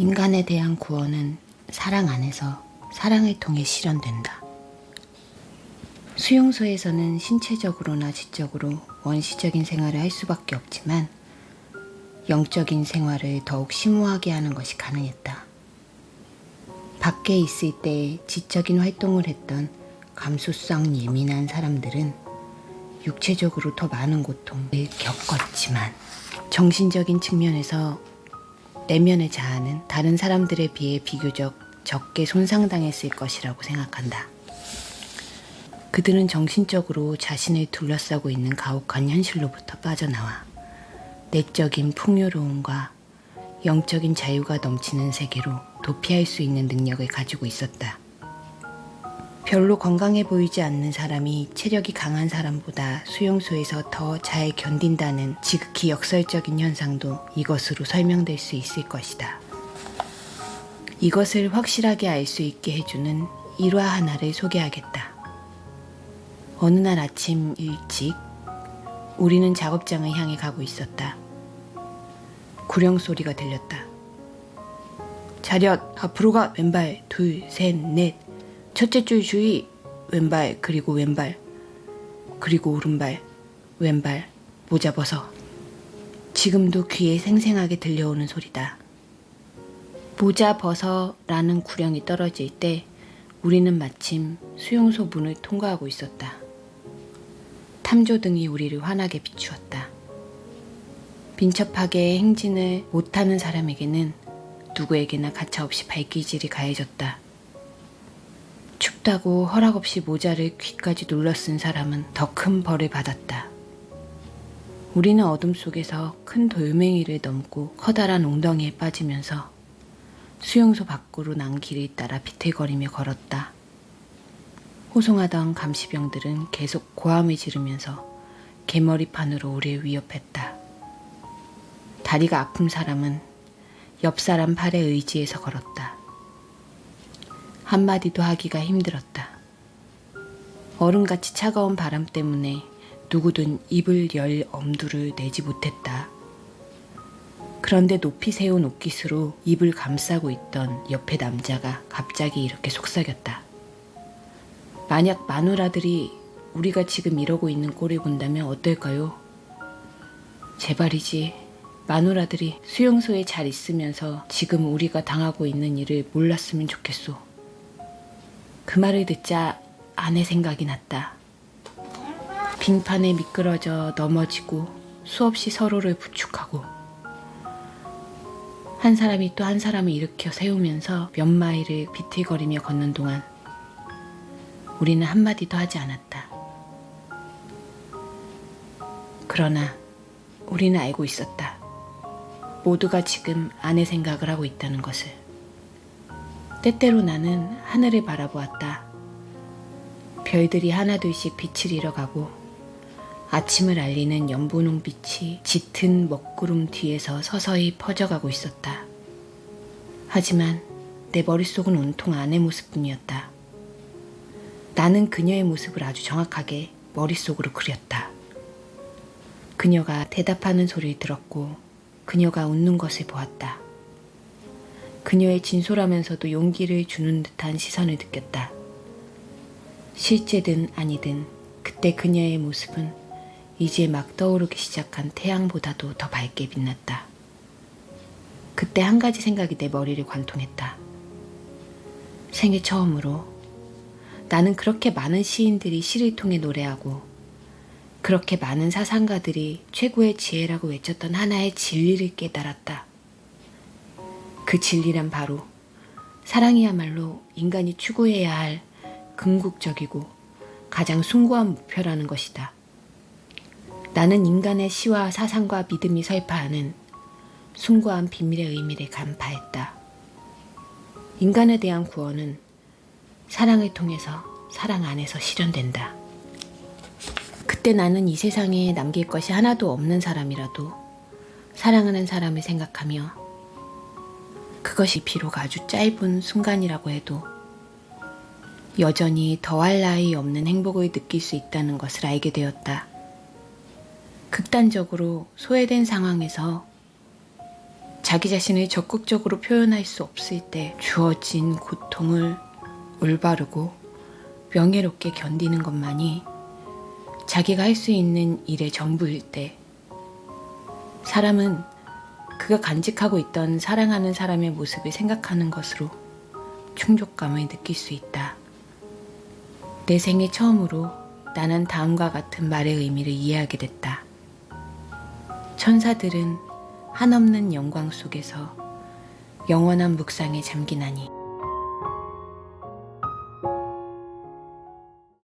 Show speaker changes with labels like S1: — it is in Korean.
S1: 인간에 대한 구원은 사랑 안에서 사랑을 통해 실현된다. 수용소에서는 신체적으로나 지적으로 원시적인 생활을 할 수밖에 없지만 영적인 생활을 더욱 심오하게 하는 것이 가능했다. 밖에 있을 때 지적인 활동을 했던 감수성 예민한 사람들은 육체적으로 더 많은 고통을 겪었지만 정신적인 측면에서 내면의 자아는 다른 사람들에 비해 비교적 적게 손상당했을 것이라고 생각한다. 그들은 정신적으로 자신을 둘러싸고 있는 가혹한 현실로부터 빠져나와 내적인 풍요로움과 영적인 자유가 넘치는 세계로 도피할 수 있는 능력을 가지고 있었다. 별로 건강해 보이지 않는 사람이 체력이 강한 사람보다 수용소에서 더 잘 견딘다는 지극히 역설적인 현상도 이것으로 설명될 수 있을 것이다. 이것을 확실하게 알 수 있게 해주는 일화 하나를 소개하겠다. 어느 날 아침 일찍 우리는 작업장을 향해 가고 있었다. 구령 소리가 들렸다. 차렷, 앞으로 가. 왼발, 둘, 셋, 넷. 첫째 줄 주의. 왼발, 그리고 왼발, 그리고 오른발, 왼발, 모자 벗어. 지금도 귀에 생생하게 들려오는 소리다. 모자 벗어라는 구령이 떨어질 때 우리는 마침 수용소 문을 통과하고 있었다. 탐조등이 우리를 환하게 비추었다. 민첩하게 행진을 못하는 사람에게는 누구에게나 가차없이 발기질이 가해졌다. 춥다고 허락 없이 모자를 귀까지 눌러 쓴 사람은 더 큰 벌을 받았다. 우리는 어둠 속에서 큰 돌멩이를 넘고 커다란 웅덩이에 빠지면서 수용소 밖으로 난 길을 따라 비틀거리며 걸었다. 호송하던 감시병들은 계속 고함을 지르면서 개머리판으로 우리를 위협했다. 다리가 아픈 사람은 옆 사람 팔에 의지해서 걸었다. 한마디도 하기가 힘들었다. 얼음같이 차가운 바람 때문에 누구든 입을 열 엄두를 내지 못했다. 그런데 높이 세운 옷깃으로 입을 감싸고 있던 옆에 남자가 갑자기 이렇게 속삭였다. 만약 마누라들이 우리가 지금 이러고 있는 꼴을 본다면 어떨까요? 제발이지. 마누라들이 수용소에 잘 있으면서 지금 우리가 당하고 있는 일을 몰랐으면 좋겠소. 그 말을 듣자 아내 생각이 났다. 빙판에 미끄러져 넘어지고 수없이 서로를 부축하고 한 사람이 또 한 사람을 일으켜 세우면서 몇 마일을 비틀거리며 걷는 동안 우리는 한마디도 하지 않았다. 그러나 우리는 알고 있었다. 모두가 지금 아내 생각을 하고 있다는 것을. 때때로 나는 하늘을 바라보았다. 별들이 하나둘씩 빛을 잃어가고 아침을 알리는 연분홍빛이 짙은 먹구름 뒤에서 서서히 퍼져가고 있었다. 하지만 내 머릿속은 온통 아내 모습뿐이었다. 나는 그녀의 모습을 아주 정확하게 머릿속으로 그렸다. 그녀가 대답하는 소리를 들었고 그녀가 웃는 것을 보았다. 그녀의 진솔하면서도 용기를 주는 듯한 시선을 느꼈다. 실제든 아니든 그때 그녀의 모습은 이제 막 떠오르기 시작한 태양보다도 더 밝게 빛났다. 그때 한 가지 생각이 내 머리를 관통했다. 생애 처음으로 나는 그렇게 많은 시인들이 시를 통해 노래하고 그렇게 많은 사상가들이 최고의 지혜라고 외쳤던 하나의 진리를 깨달았다. 그 진리란 바로 사랑이야말로 인간이 추구해야 할 궁극적이고 가장 숭고한 목표라는 것이다. 나는 인간의 시와 사상과 믿음이 설파하는 숭고한 비밀의 의미를 간파했다. 인간에 대한 구원은 사랑을 통해서 사랑 안에서 실현된다. 그때 나는 이 세상에 남길 것이 하나도 없는 사람이라도 사랑하는 사람을 생각하며 그것이 비록 아주 짧은 순간이라고 해도 여전히 더할 나위 없는 행복을 느낄 수 있다는 것을 알게 되었다. 극단적으로 소외된 상황에서 자기 자신을 적극적으로 표현할 수 없을 때 주어진 고통을 올바르고 명예롭게 견디는 것만이 자기가 할 수 있는 일의 전부일 때 사람은 그가 간직하고 있던 사랑하는 사람의 모습을 생각하는 것으로 충족감을 느낄 수 있다. 내 생애 처음으로 나는 다음과 같은 말의 의미를 이해하게 됐다. 천사들은 한없는 영광 속에서 영원한 묵상에 잠기나니